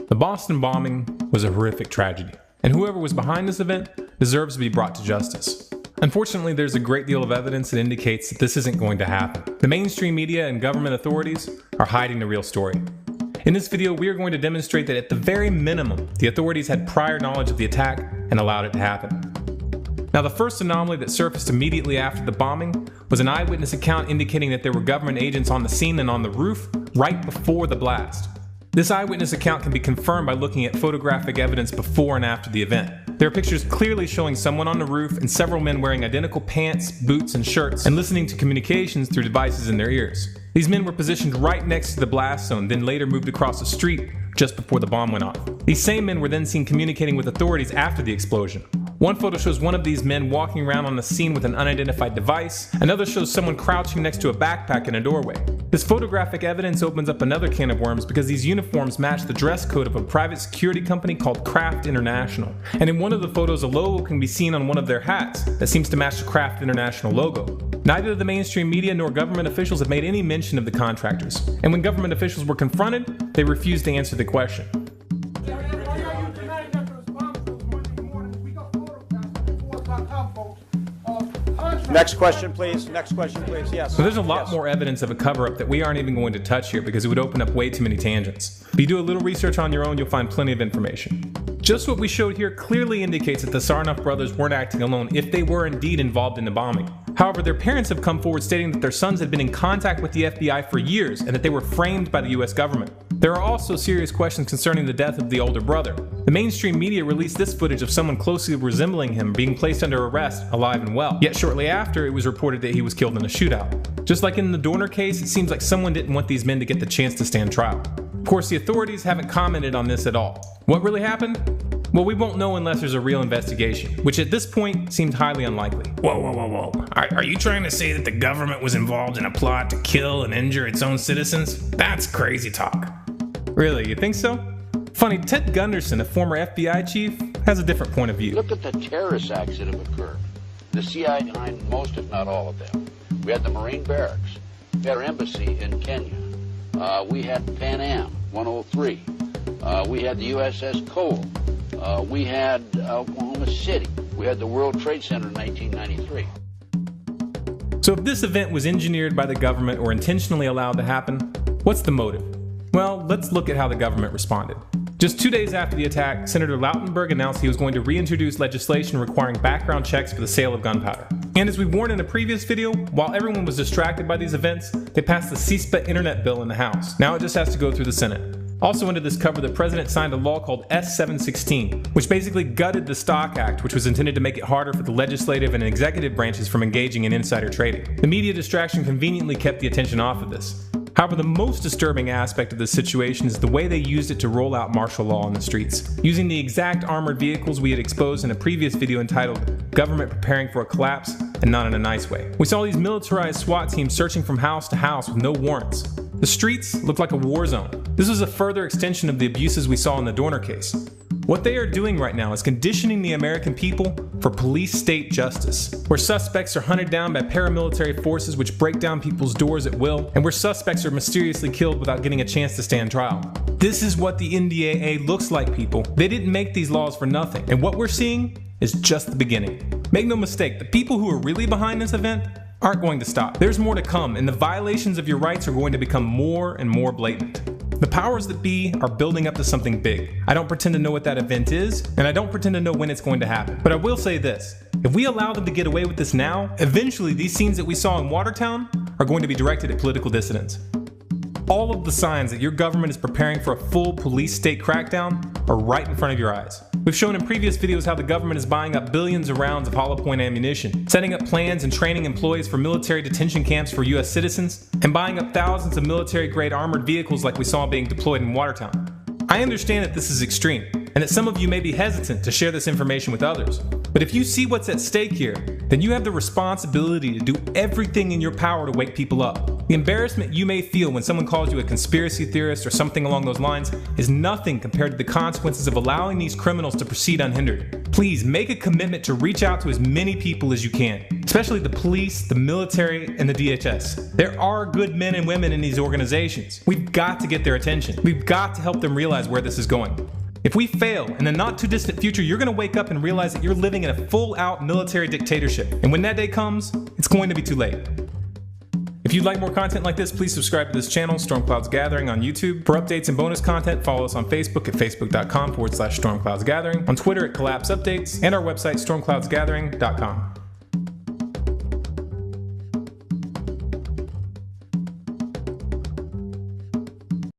The Boston bombing was a horrific tragedy, and whoever was behind this event deserves to be brought to justice. Unfortunately, there's a great deal of evidence that indicates that this isn't going to happen. The mainstream media and government authorities are hiding the real story. In this video, we are going to demonstrate that at the very minimum, the authorities had prior knowledge of the attack and allowed it to happen. Now, the first anomaly that surfaced immediately after the bombing was an eyewitness account indicating that there were government agents on the scene and on the roof right before the blast. This eyewitness account can be confirmed by looking at photographic evidence before and after the event. There are pictures clearly showing someone on the roof and several men wearing identical pants, boots, and shirts and listening to communications through devices in their ears. These men were positioned right next to the blast zone, then later moved across the street just before the bomb went off. These same men were then seen communicating with authorities after the explosion. One photo shows one of these men walking around on the scene with an unidentified device. Another shows someone crouching next to a backpack in a doorway. This photographic evidence opens up another can of worms because these uniforms match the dress code of a private security company called Kraft International. And in one of the photos, a logo can be seen on one of their hats that seems to match the Kraft International logo. Neither the mainstream media nor government officials have made any mention of the contractors. And when government officials were confronted, they refused to answer the question. Next question, please. Next question, please. Yes. So there's a lot more evidence of a cover-up that we aren't even going to touch here because it would open up way too many tangents. If you do a little research on your own, you'll find plenty of information. Just what we showed here clearly indicates that the Tsarnev brothers weren't acting alone if they were indeed involved in the bombing. However, their parents have come forward stating that their sons had been in contact with the FBI for years and that they were framed by the US government. There are also serious questions concerning the death of the older brother. The mainstream media released this footage of someone closely resembling him being placed under arrest, alive and well. Yet shortly after, it was reported that he was killed in a shootout. Just like in the Dorner case, it seems like someone didn't want these men to get the chance to stand trial. Of course, the authorities haven't commented on this at all. What really happened? Well, we won't know unless there's a real investigation, which at this point seemed highly unlikely. Whoa. Are you trying to say that the government was involved in a plot to kill and injure its own citizens? That's crazy talk. Really, you think so? Funny, Ted Gunderson, a former FBI chief, has a different point of view. Look at the terrorist acts that have occurred. The CIA behind most, if not all of them. We had the Marine barracks. We had our embassy in Kenya. We had Pan Am 103. We had the USS Cole. We had Oklahoma City. We had the World Trade Center in 1993. So if this event was engineered by the government or intentionally allowed to happen, what's the motive? Well, let's look at how the government responded. Just 2 days after the attack, Senator Lautenberg announced he was going to reintroduce legislation requiring background checks for the sale of gunpowder. And as we warned in a previous video, while everyone was distracted by these events, they passed the CISPA internet bill in the House. Now it just has to go through the Senate. Also under this cover, the president signed a law called S-716, which basically gutted the Stock Act, which was intended to make it harder for the legislative and executive branches from engaging in insider trading. The media distraction conveniently kept the attention off of this. However, the most disturbing aspect of this situation is the way they used it to roll out martial law on the streets, using the exact armored vehicles we had exposed in a previous video entitled Government Preparing for a Collapse, and not in a nice way. We saw these militarized SWAT teams searching from house to house with no warrants. The streets looked like a war zone. This was a further extension of the abuses we saw in the Dorner case. What they are doing right now is conditioning the American people for police-state justice, where suspects are hunted down by paramilitary forces which break down people's doors at will, and where suspects are mysteriously killed without getting a chance to stand trial. This is what the NDAA looks like, people. They didn't make these laws for nothing, and what we're seeing is just the beginning. Make no mistake, the people who are really behind this event aren't going to stop. There's more to come, and the violations of your rights are going to become more and more blatant. The powers that be are building up to something big. I don't pretend to know what that event is, and I don't pretend to know when it's going to happen. But I will say this, if we allow them to get away with this now, eventually these scenes that we saw in Watertown are going to be directed at political dissidents. All of the signs that your government is preparing for a full police state crackdown are right in front of your eyes. We've shown in previous videos how the government is buying up billions of rounds of hollow point ammunition, setting up plans and training employees for military detention camps for US citizens, and buying up thousands of military-grade armored vehicles like we saw being deployed in Watertown. I understand that this is extreme, and that some of you may be hesitant to share this information with others. But if you see what's at stake here, then you have the responsibility to do everything in your power to wake people up. The embarrassment you may feel when someone calls you a conspiracy theorist or something along those lines is nothing compared to the consequences of allowing these criminals to proceed unhindered. Please make a commitment to reach out to as many people as you can, especially the police, the military, and the DHS. There are good men and women in these organizations. We've got to get their attention. We've got to help them realize where this is going. If we fail, in the not too distant future, you're going to wake up and realize that you're living in a full-out military dictatorship. And when that day comes, it's going to be too late. If you'd like more content like this, please subscribe to this channel, Stormclouds Gathering, on YouTube. For updates and bonus content, follow us on Facebook at facebook.com/StormcloudsGathering, on Twitter at Collapse Updates, and our website, stormcloudsgathering.com.